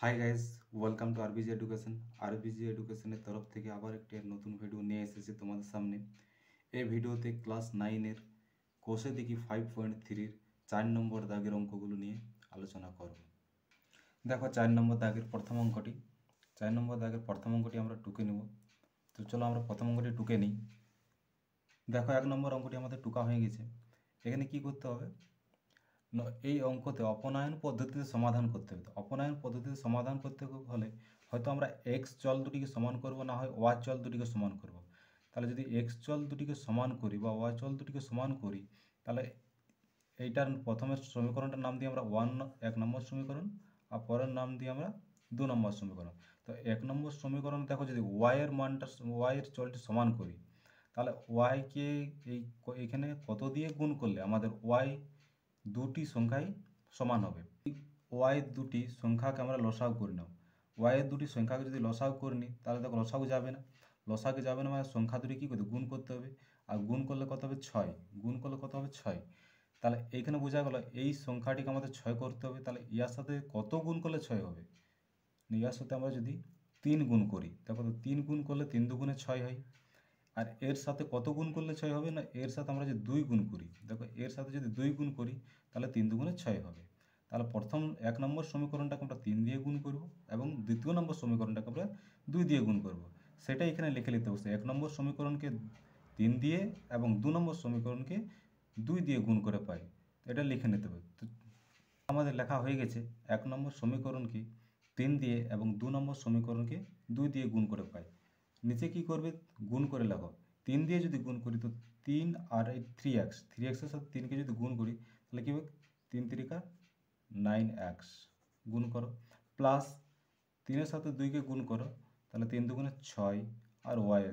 High guys, welcome to RBG education. RBG এডুকেশনের তরফ থেকে আবার একটি নতুন ভিডিও নিয়ে এসেছি তোমাদের সামনে। এই ভিডিওতে ক্লাস 9-এর কোষে দেখি 5.3-র 4 নম্বর দাগের অঙ্কগুলো নিয়ে আলোচনা করব। দেখো 4 নম্বর দাগের প্রথম অঙ্কটি। 4 নম্বর দাগের প্রথম অঙ্কটি আমরা টুকে নেব। তো চলো আমরা প্রথম অঙ্কটি টুকে নিই। দেখো 1 নম্বর অঙ্কটি আমাদের টুকা হয়ে গেছে। এখানে কি করতে হবে? এই অঙ্কতে অপনয়ন পদ্ধতিতে সমাধান করতে হবে। অপনয়ন পদ্ধতিতে সমাধান করতে হলে হয়তো আমরা এক্স চল দুটিকে সমান করব, না হয় ওয়াই চল দুটিকে সমান করব। তাহলে যদি এক্স চল দুটিকে সমান করি বা ওয়াই চল দুটিকে সমান করি, তাহলে এইটার প্রথমের সমীকরণটার নাম দিয়ে আমরা 1 নম্বর সমীকরণ, আর পরের নাম দিয়ে আমরা 2 নম্বর সমীকরণ। তো 1 নম্বর সমীকরণ দেখো, যদি ওয়াইয়ের মানটা ওয়াইয়ের চলটি সমান করি, তাহলে ওয়াইকে এইখানে কত দিয়ে গুণ করলে আমাদের ওয়াই দুটি সংখ্যাই সমান হবে। ওয়াই দুটি সংখ্যাকে আমরা লসাগু করে নাও। ওয়াইয়ের দুটি সংখ্যাকে যদি লসাগু করে নিই, তাহলে দেখো লসাগু যাবে না। লসাগু যাবে না মানে সংখ্যা দুটি কী করতে গুণ করতে হবে। আর গুণ করলে কত হবে? 6। গুণ করলে কত হবে? 6। তাহলে এইখানে বোঝা গেল এই সংখ্যাটিকে আমাদের 6 করতে হবে। তাহলে ইয়ার সাথে কত গুণ করলে 6 হবে? ইয়ার সাথে আমরা যদি 3 গুণ করি, দেখো তো 3 গুণ করলে 3 দুগুণে 6 হয়। আর এর সাথে কত গুণ করলে 6 হবে? না, এর সাথে আমরা যদি 2 গুণ করি, দেখো এর সাথে যদি 2 গুণ করি, তাহলে 3 দুগুণে 6 হবে। তাহলে প্রথম 1 নম্বর সমীকরণটাকে আমরা 3 দিয়ে গুণ করব, এবং দ্বিতীয় নম্বর সমীকরণটাকে আমরা 2 দিয়ে গুণ করব। সেটাই এখানে লিখে নিতে হবে। 1 নম্বর সমীকরণকে 3 দিয়ে এবং 2 নম্বর সমীকরণকে 2 দিয়ে গুণ করে পাই, এটা লিখে নিতে হবে। তো আমাদের লেখা হয়ে গেছে 1 নম্বর সমীকরণকে 3 দিয়ে এবং 2 নম্বর সমীকরণকে 2 দিয়ে গুণ করে পাই। নিচে কি করবে? গুণ করে লেখো। 3 দিয়ে যদি গুণ করি, তো 3 আর এই 3x, 3xের সাথে 3কে যদি গুণ করি, তাহলে কী হবে? 3 3 9x গুণ করো, প্লাস 3-এর সাথে 2কে গুণ করো, তাহলে 3 দুগুণে 6 আর y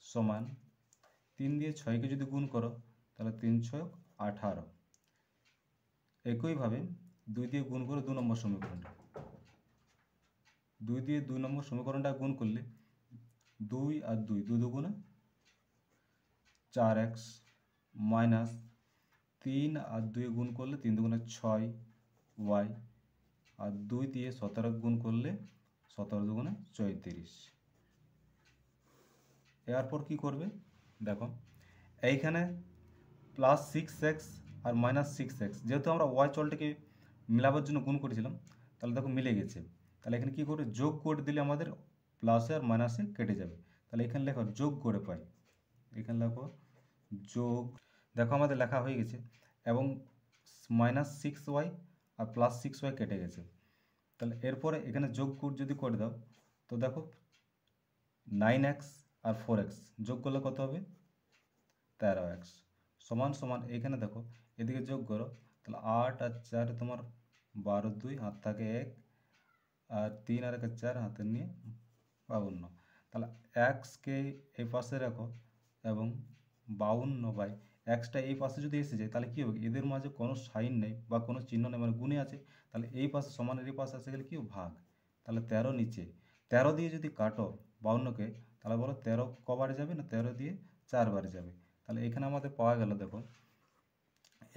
সমান 3 দিয়ে 6কে যদি গুণ করো, তাহলে 3 6 18। একইভাবে 2 দিয়ে গুণ করে 2 নম্বর সমীকরণটা, 2 দিয়ে 2 নম্বর সমীকরণটা গুণ করলে 2 আর 2 2 দুগুণে 4x মাইনাস 3 আর 2 গুণ করলে 3 দুগুণে 6y, আর 2 দিয়ে 17 গুণ করলে 17 দুগুণে 34। এরপর কি করবে? দেখো এইখানে প্লাস 6x আর মাইনাস 6x, যেহেতু আমরা ওয়াই চলটাকে মেলাবার জন্য গুণ করেছিলাম, তাহলে দেখো মিলে গেছে। তাহলে এখানে কী করে? যোগ করে দিলে আমাদের প্লাসে আর মাইনাসে কেটে যাবে। তাহলে এখানে লেখো যোগ করে পাই। এখানে লেখো যোগ। দেখো আমাদের লেখা হয়ে গেছে, এবং -6y আর +6y কেটে গেছে। তাহলে এরপরে এখানে যোগ যদি করে দাও, তো দেখো 9x আর 4x যোগ করলে কত হবে? 13x সমান সমান এখানে দেখো এদিকে যোগ করো, তাহলে 8 আর 4 তোমার 12, 2 হাত থাকে 1, আর 3 আর 1 4 হাতে নিয়ে 52। তাহলে এক্সকে এই পাশে রাখো, এবং 52 এক্সটা এই পাশে যদি এসে যায়, তাহলে কী হবে? এদের মাঝে কোনো সাইন নেই বা কোনো চিহ্ন নেই, মানে গুণে আছে। তাহলে এই পাশে সমানের এই পাশে এসে গেলে কি ভাগ। তাহলে 13 নিচে, 13 দিয়ে যদি কাটো 52কে, তাহলে বলো 13 কবারে যাবে? না, 13 দিয়ে 4 বারে যাবে। তাহলে এখানে আমাদের পাওয়া গেল, দেখো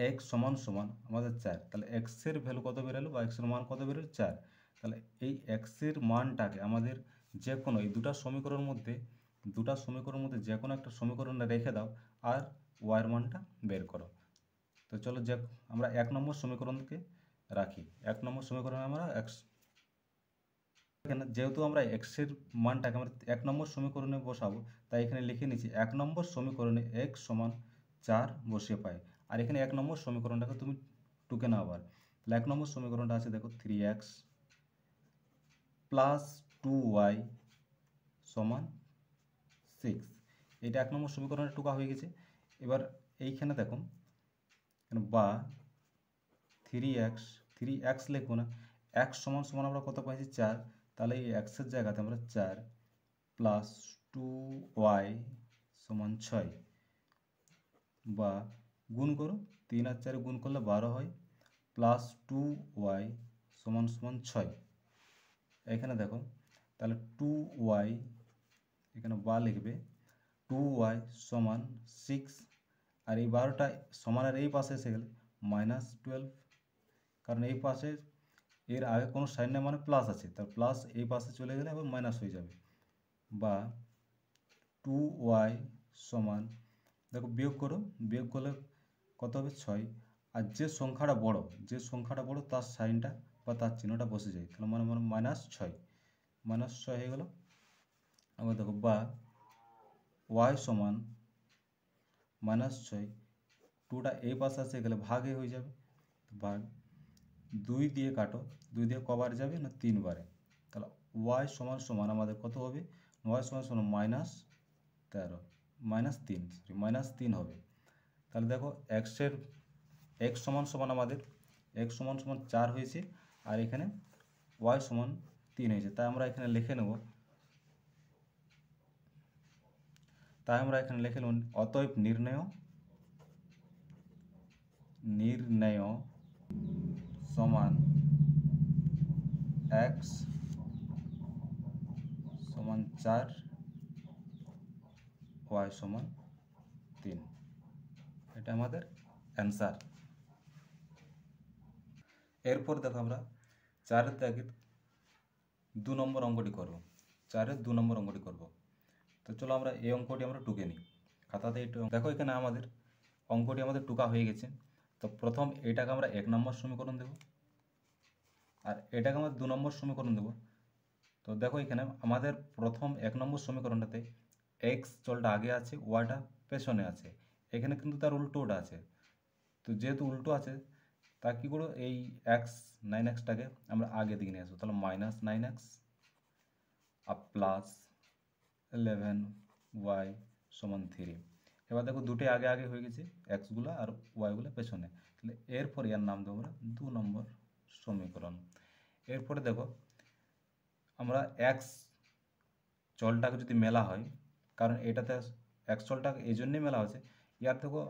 এক্স সমান সমান আমাদের 4। তাহলে এক্সের ভ্যালু কত বেরোলো বা এক্সের মান কত বেরোলো? 4। তাহলে এই এক্সের মানটাকে আমাদের যে কোনো এই দুটা সমীকরণের মধ্যে যে কোনো একটা সমীকরণে রেখে দাও, আর ওয়াইয়ের মানটা বের করো। তো চলো আমরা 1 নম্বর সমীকরণকে রাখি। 1 নম্বর সমীকরণে আমরা এক্স, এখানে যেহেতু আমরা এক্সের মানটাকে আমরা 1 নম্বর সমীকরণে বসাবো, তাই এখানে লিখে নিচ্ছি 1 নম্বর সমীকরণে এক্স সমান 4 বসিয়ে পাই। আর এখানে 1 নম্বর সমীকরণটাকে তুমি টুকে নাও আবার। তাহলে 1 নম্বর সমীকরণটা আছে, দেখো 3x প্লাস 2y সমান 6। এটা 1 নম্বর সমীকরণের টুকা হয়ে গেছে। এবার এইখানে দেখো বা 3x লিখবো না, x সমান সমান আমরা কত পাইছি? 4। তাহলে এই এক্সের জায়গাতে আমরা 4 প্লাস 2y সমান 6, বা গুণ করো, 3 আর 4 গুণ করলে 12 হয়, প্লাস 2y সমান সমান 6। এখানে দেখো তাহলে 2y, এখানে বা লিখবে 2y সমান 6, আর এই 12টা সমানের এই পাশে এসে গেলে -12, কারণ এই পাশে এর আগে কোনো সাইন নেই মানে প্লাস আছে, তার প্লাস এই পাশে চলে গেলে আবার মাইনাস হয়ে যাবে। বা 2y সমান, দেখো বিয়োগ করো, বিয়োগ করলে কত হবে 6। আর যে সংখ্যাটা বড় তার সাইনটা বা তার চিহ্নটা বসে যায়, তাহলে মানে মানে -6 -6 হয়ে গেল। আবার দেখো বা y সমান -6, 2টা এই পাশে আসে গেলে ভাগে হয়ে যাবে, ভাগ 2 দিয়ে কাটো, 2 দিয়ে কবার যাবে না 3 বারে, তাহলে y সমান সমান আমাদের কত হবে, y সমান সমান -13 -3 হবে। তাহলে দেখো x সমান সমান আমাদের x সমান সমান 4 হয়েছে, আর এখানে y সমান 3 হয়েছে। তাই আমরা এখানে লিখে নেব, অতএব নির্ণেয় সমান x সমান 4, y সমান 3। এটা আমাদের অ্যান্সার। এরপর দেখো আমরা 4-এর দাগের 2 নম্বর অঙ্কটি করব। 4-এর 2 নম্বর অঙ্কটি করব। তো চলো আমরা এই অঙ্কটি আমরা টুকে নিই খাতাতে। দেখো এখানে আমাদের অঙ্কটি আমাদের টুকা হয়ে গেছে। তো প্রথম এটাকে আমরা 1 নম্বর সমীকরণ দেব, আর এটাকে আমরা 2 নম্বর সমীকরণ দেব। তো দেখো এখানে আমাদের প্রথম 1 নম্বর সমীকরণটাতে x চলটা আগে আছে, ওয়াইটা পেছনে আছে। এখানে কিন্তু তার উল্টোটা আছে। তো যেহেতু উল্টো আছে, তা কী করো, এই -9xটাকে আমরা আগে দিকে নিয়ে আসবো। তাহলে -9x আর প্লাস 11y সমান 3। এবার দেখো দুটোই আগে আগে হয়ে গেছে, এক্সগুলো আর ওয়াইগুলো পেছনে। তাহলে এরপর এর নাম দেবো আমরা 2 নম্বর সমীকরণ। এরপরে দেখো আমরা এক্স চলটাকে যদি মেলা হয়, কারণ এটাতে এক্স চলটাকে এই জন্যই মেলা হচ্ছে, ইয়ার দেখো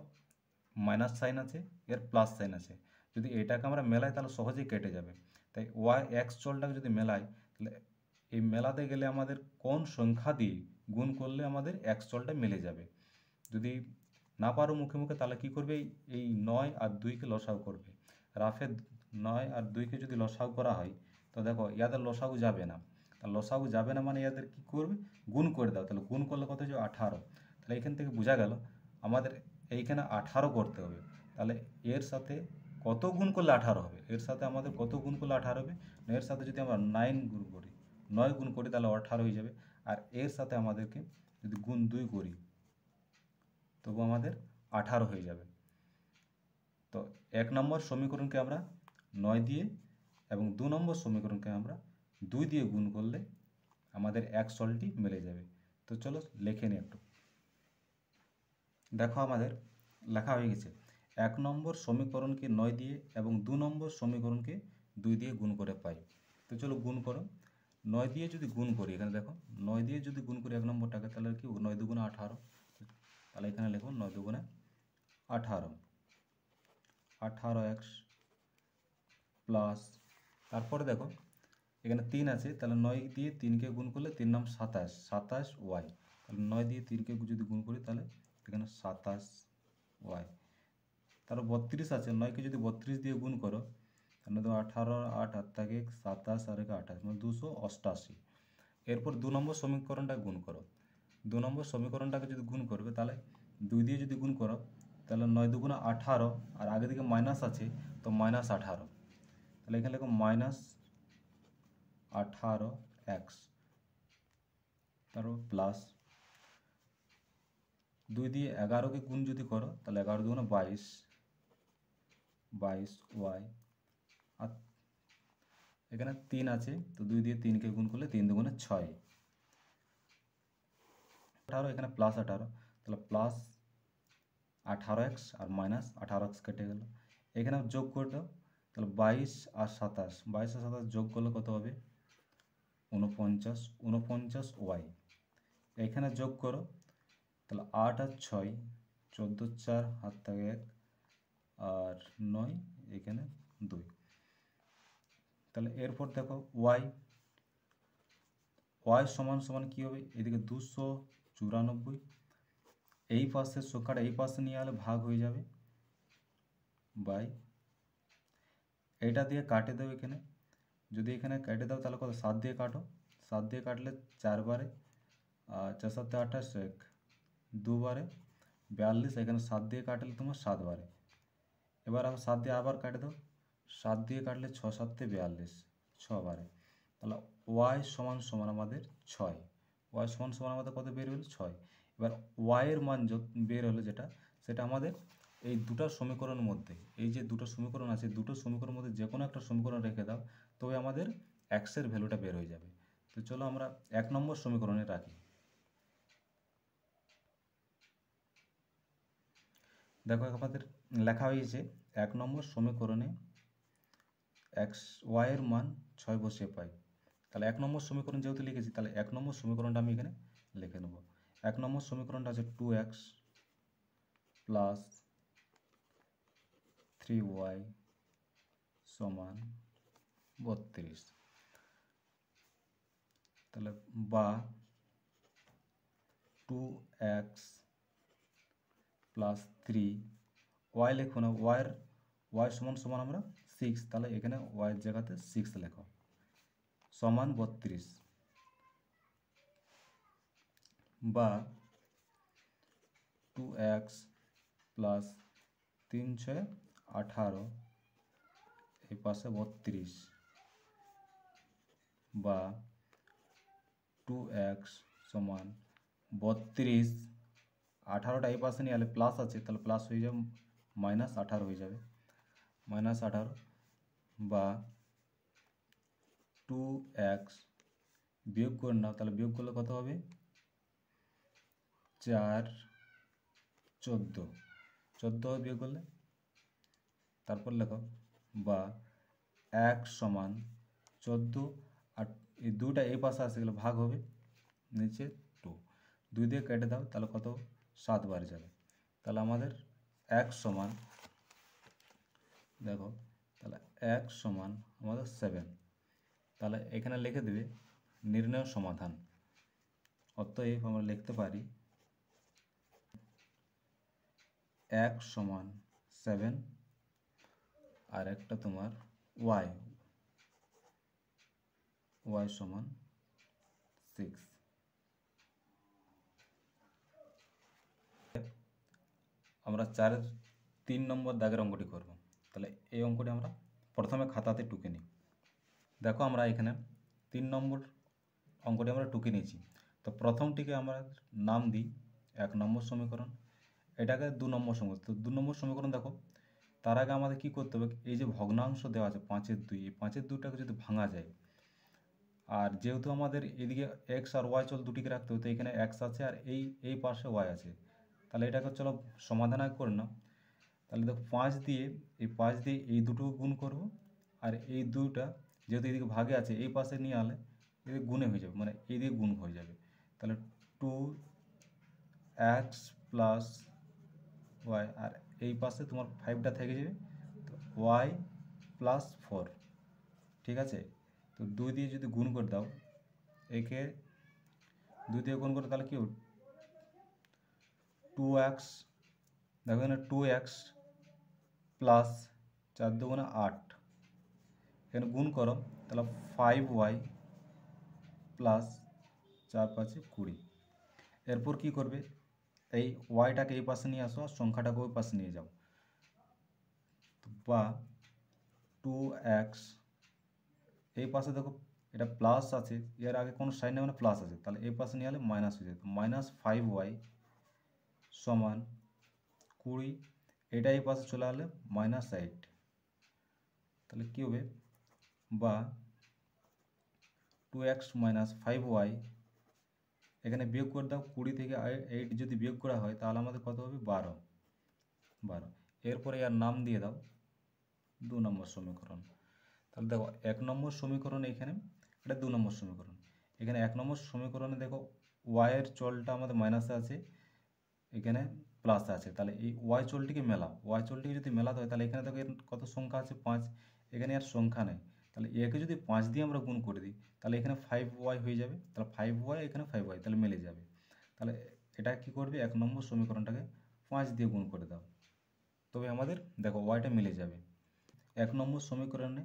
মাইনাস সাইন আছে, এর প্লাস সাইন আছে। যদি এটাকে আমরা মেলাই তাহলে সহজেই কেটে যাবে। তাই ওয়াই এক্স চলটাকে যদি মেলাই, তাহলে এই মেলাতে গেলে আমাদের কোন সংখ্যা দিয়ে গুণ করলে আমাদের এক্স চলটা মিলে যাবে। যদি না পারো মুখে মুখে, তাহলে কি করবে, এই 9 আর 2কে লসাগু করবে। রাফে 9 আর 2কে যদি লসাগু করা হয়, তো দেখো ইয়াদের লসাগু যাবে না। তাহলে লসাগু যাবে না মানে ইয়াদের কি করবে, গুণ করে দাও। তাহলে গুণ করলে কত হচ্ছে 18। তাহলে এখান থেকে বোঝা গেল আমাদের এইখানে 18 করতে হবে। তাহলে এর সাথে কত গুণ করলে 18 হবে, এর সাথে আমাদের কত গুণ করলে 18 হবে, এর সাথে যদি আমরা 9 গুণ করি, 9 গুণ করি তাহলে 18 হয়ে যাবে। আর এর সাথে আমাদেরকে যদি গুণ 2 করি, তবু আমাদের 18 হয়ে যাবে। তো 1 নম্বর সমীকরণকে আমরা 9 দিয়ে এবং 2 নম্বর সমীকরণকে আমরা 2 দিয়ে গুণ করলে আমাদের এক সলটি মিলে যাবে। তো চলো লিখে নিই একটু। দেখো আমাদের লেখা হয়ে গেছে, 1 নম্বর সমীকরণকে 9 দিয়ে এবং 2 নম্বর সমীকরণকে 2 দিয়ে গুণ করে পাই। তো চলো গুণ করো। 9 দিয়ে যদি গুণ করি, এখানে দেখো 9 দিয়ে যদি গুণ করি 1 নম্বরটাকে, তাহলে কি 9 দুগুণে 18। তাহলে এখানে লিখো 9 দুগুণে 18, 18x প্লাস, তারপরে দেখো এখানে 3 আছে, তাহলে 9 দিয়ে 3কে গুণ করলে 3 নাম 27, 27y। তাহলে 9 দিয়ে 3কে যদি গুণ করি, তাহলে এখানে 27y। তারপর 32 আছে, 9কে যদি 32 দিয়ে গুণ করো, তাহলে তো 18 8 8 থাকে 27 আর 28 মানে 288। এরপর 2 নম্বর সমীকরণটা গুণ করো। 2 নম্বর সমীকরণটাকে যদি গুণ করবে, তাহলে 2 দিয়ে যদি গুণ করো, তাহলে 9 দুগুণে 18, আর আগে দিকে মাইনাস আছে, তো -18। তাহলে এখানে লিখো -18x, তারপর প্লাস 2 দিয়ে 11কে গুণ যদি করো, তাহলে 11 দুগুণে 22, 22y। আর এখানে 3 আছে, তো 2 দিয়ে 3কে গুণ করলে 3 দুগুণে 6, 18, এখানে +18, তাহলে প্লাস 18x আর মাইনাস 18x কেটে গেল। এখানে যোগ করে দাও, তাহলে 22 আর 27, 22 আর 27 যোগ করলে কত হবে 49, 49y। এখানে যোগ করো, তাহলে 8 আর 6, 14 4 হাত থাকে 1 আর 9, এখানে 2। তাহলে এরপর দেখো y সমান সমান কী হবে, এদিকে 294, এই পাশের সংখ্যাটা এই পাশে নিয়ে গেলে ভাগ হয়ে যাবে বাই, এটা দিয়ে কাটে দেবে এখানে যদি এখানে কেটে দাও তাহলে কত 7 দিয়ে কাটো, 7 দিয়ে কাটলে 4 বারে 4 7 28 এক 2 বারে 42, এখানে 7 দিয়ে কাটলে তোমার 7 বারে। এবার আবার 7 দিয়ে আবার কাটে দাও, 7 দিয়ে কাটলে 6 7 42 6 বারে। তাহলে ওয়াই সমান সমান আমাদের 6, ওয়াই সমান সমান আমাদের কত বের হলো 6। এবার ওয়াইয়ের মান বের হলো যেটা, সেটা আমাদের এই দুটো সমীকরণের মধ্যে, এই যে দুটো সমীকরণ আছে দুটো সমীকরণের মধ্যে যে কোনো একটা সমীকরণ রেখে দাও, তবে আমাদের এক্সের ভ্যালুটা বের হয়ে যাবে। তো চলো আমরা 1 নম্বর সমীকরণে রাখি। দেখো আমাদের লেখা হয়েছে 1 নম্বর সমীকরণে এক্স ওয়াইয়ের মান 6 বসিয়ে পাই। তাহলে 1 নম্বর সমীকরণ যেহেতু লিখেছি, তাহলে 1 নম্বর সমীকরণটা আমি এখানে লিখে নেব। 1 নম্বর সমীকরণটা আছে 2x প্লাস 3y সমান 32, তাহলে বা 2x প্লাস 3 ওয়াই লেখো না, ওয়াই সমান সমান আমরা 6, তাহলে এখানে ওয়াইয়ের জায়গাতে 6 লেখো সমান 32, বা 2x প্লাস 3 6 18 এই পাশে 32, বা 2x সমান 32, 18টা এই পাশে নিয়ে এলে প্লাস আছে, তাহলে প্লাস হয়ে যাবে -18 হয়ে যাবে, -18, বা 2x বিয়োগ করে নাও, তাহলে বিয়োগ করলে কত হবে 4 14 14 বিয়োগ করলে, তারপর লেখো বা 1 সমান 14, আর এই দুইটা এই পাশে আসে গেলে ভাগ হবে, নিচে 2 2 দিয়ে কেটে দাও, তাহলে কত 7 বারে যাবে। তাহলে আমাদের 1 সমান, দেখো তাহলে 1 সমান আমাদের 7, তাহলে এখানে লিখে দেবে নির্ণয় সমাধান। অতএব আমরা লিখতে পারি 1 সমান 7 আর একটা তোমার ওয়াই সমান 6। আমরা 4-এর 3 নম্বর দাগের অঙ্কটি করব। তাহলে এই অঙ্কটি আমরা প্রথমে খাতাতে টুকে নিই। দেখো আমরা এখানে 3 নম্বর অঙ্কটি আমরা টুকে নিয়েছি। তো প্রথমটিকে আমরা নাম দিই 1 নম্বর সমীকরণ, এটাকে 2 নম্বর সমীকরণ। তো 2 নম্বর সমীকরণ দেখো, তার আগে আমাদের কী করতে হবে, এই যে ভগ্নাংশ দেওয়া আছে 5-এর 2, এই 5-এর 2টাকে যদি ভাঙা যায়, আর যেহেতু আমাদের এদিকে এক্স আর ওয়াই চল দুটিকে রাখতে হবে, তো এখানে এক্স আছে আর এই পাশে ওয়াই আছে, তাহলে এটাকে চলো সমাধান করে নাও। তাহলে দেখো 5 দিয়ে এই দুটো গুণ করব, আর এই দুটা যেহেতু এদিকে ভাগে আছে এই পাশে নিয়ে আলে এদিকে গুণে হয়ে যাবে, মানে এইদিকে গুণ হয়ে যাবে। তাহলে 2x প্লাস ওয়াই, আর এই পাশে তোমার 5টা থেকে যাবে, তো ওয়াই প্লাস 4, ঠিক আছে। তো 2 দিয়ে যদি গুণ করে দাও, একে 2 দিয়ে গুণ করে তাহলে কি হবে 2x, দেখো এখানে 2x প্লাস 4 দুগুণে 8, এখানে গুণ করো তাহলে 5y প্লাস 4 5 20। এরপর কি করবে, এই ওয়াইটাকে এই পাশে নিয়ে আসো আর সংখ্যাটাকে ওই পাশে নিয়ে যাও, বা 2x এই পাশে দেখো এটা প্লাস আছে, এর আগে কোনো সাইন নেই মানে প্লাস আছে, তাহলে এই পাশে নিয়ে এলে মাইনাস হয়ে যেত, -5y সমান 20, এটা এই পাশে চলে আসলে -8, তাহলে কী হবে, বা 2x minus 5y, এখানে বিয়োগ করে দাও, 20 থেকে 8 যদি বিয়োগ করা হয় তাহলে আমাদের কত হবে 12। এরপরে এর নাম দিয়ে দাও 2 নম্বর সমীকরণ। তাহলে দেখো 1 নম্বর সমীকরণ, এখানে এটা 2 নম্বর সমীকরণ, এখানে 1 নম্বর সমীকরণে দেখো ওয়াইয়ের চলটা আমাদের মাইনাসে আছে, এখানে প্লাসে আছে, তাহলে এই ওয়াই চলটিকে মেলাও, ওয়াই চলটিকে যদি মেলাতে হয় তাহলে এখানে দেখো এর কত সংখ্যা আছে 5, এখানে আর সংখ্যা নেই, তাহলে একে যদি 5 দিয়ে আমরা গুণ করে দিই তাহলে এখানে 5y হয়ে যাবে, তাহলে 5y এখানে 5y, তাহলে মিলে যাবে। তাহলে এটা কি করবে, 1 নম্বর সমীকরণটাকে 5 দিয়ে গুণ করে দাও, তবে আমাদের দেখো ওয়াইটা মিলে যাবে। 1 নম্বর সমীকরণে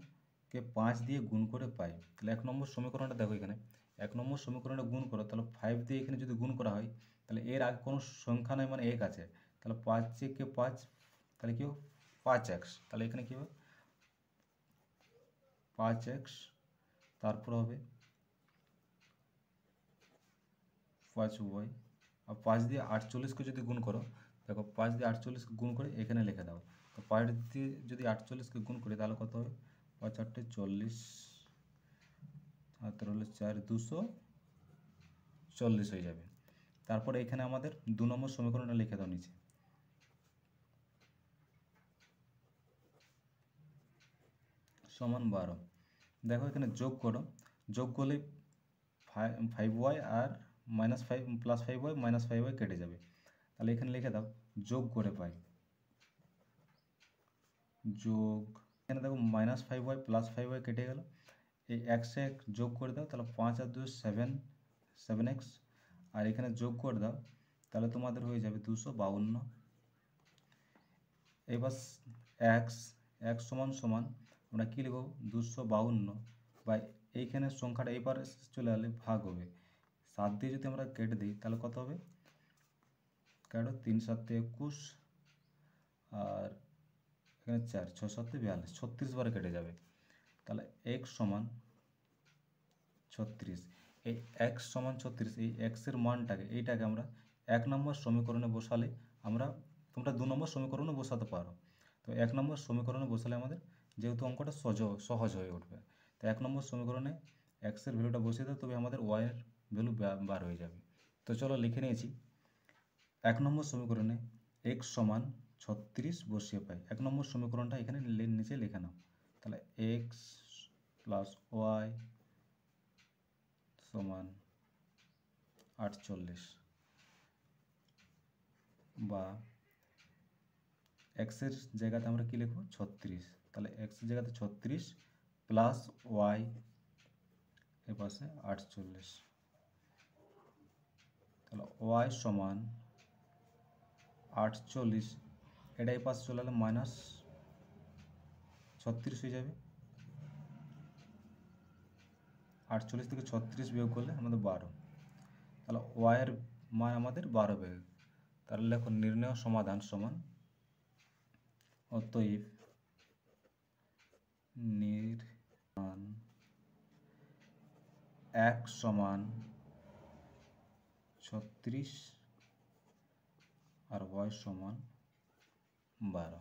কে 5 দিয়ে গুণ করে পাই। তাহলে 1 নম্বর সমীকরণটা দেখো এখানে 1 নম্বর সমীকরণে গুণ করো, তাহলে 5 দিয়ে এখানে যদি গুণ করা হয় তাহলে এর আগে কোনো সংখ্যা নাই মানে 1 আছে, তাহলে 5 কে 5, তাহলে কি হবে 5x, তাহলে এখানে কি হবে 5x, তারপর হবে 5y, আর 5 দিয়ে 48কে যদি গুণ করো, দেখো 5 দিয়ে 48কে গুণ করে এখানে লিখে দাও, তো 5 দিয়ে যদি 48কে গুণ করি তাহলে কত হবে 5 8 40, আর তোর হলো 4 240 হয়ে যাবে। তারপরে এখানে আমাদের 2 নম্বর সমীকরণটা লিখে দাও নিচে, সমান 12। দেখো এখানে যোগ করো, যোগ করলে 5y আর -5 + 5y - 5y কেটে যাবে, তাহলে এখানে লিখে দাও যোগ করে পাই, যোগ, এখানে দেখো -5y + 5y কেটে গেল, এই একশো এক যোগ করে দাও, তাহলে 5 আর 2 7x, আর এখানে যোগ করে দাও, তাহলে তোমাদের হয়ে যাবে 252। এবার x সমান সমান আমরা কী লিখব 252, বা এইখানে সংখ্যাটা এই পারে চলে আসলে ভাগ হবে, 7 দিয়ে যদি আমরা কেটে দিই তাহলে কত হবে, কাটো 3 7 21, আর এখানে 4 6 7 42, 36 বারে কেটে যাবে, তাহলে x সমান 36। এই x সমান 36, এই x এর মানটাকে এইটাকে আমরা 1 নম্বর সমীকরণে বসালে তোমরা 2 নম্বর সমীকরণে বসাতে পারো, তো 1 নম্বর সমীকরণে বসালে আমাদের যেহেতু অঙ্কটা সহজ হয়ে উঠবে, তো 1 নম্বর সমীকরণে x এর ভ্যালুটা বসিয়ে দাও, তবে আমাদের y এর ভ্যালু বার হয়ে যাবে। তো চলো লিখে নিয়েছি, 1 নম্বর সমীকরণে x সমান 36 বসিয়ে পাই, 1 নম্বর সমীকরণটা এখানে নিচে লিখে নাও, তাহলে x + y সমান 48, বা x এর জায়গাতে আমরা কি লিখব 36, তাহলে x এর জায়গাতে 36 প্লাস y এর পাশে 48, তাহলে y সমান 48, এটা এই পাশে চলে গেলে -36 হয়ে যাবে, 48 থেকে 36 বিয়োগ করলে আমাদের 12, তাহলে y এর মান আমাদের 12 বের, তাহলে লেখো নির্ণয় সমাধান সমান, অতএব x সমান 36 আর y সমান 12।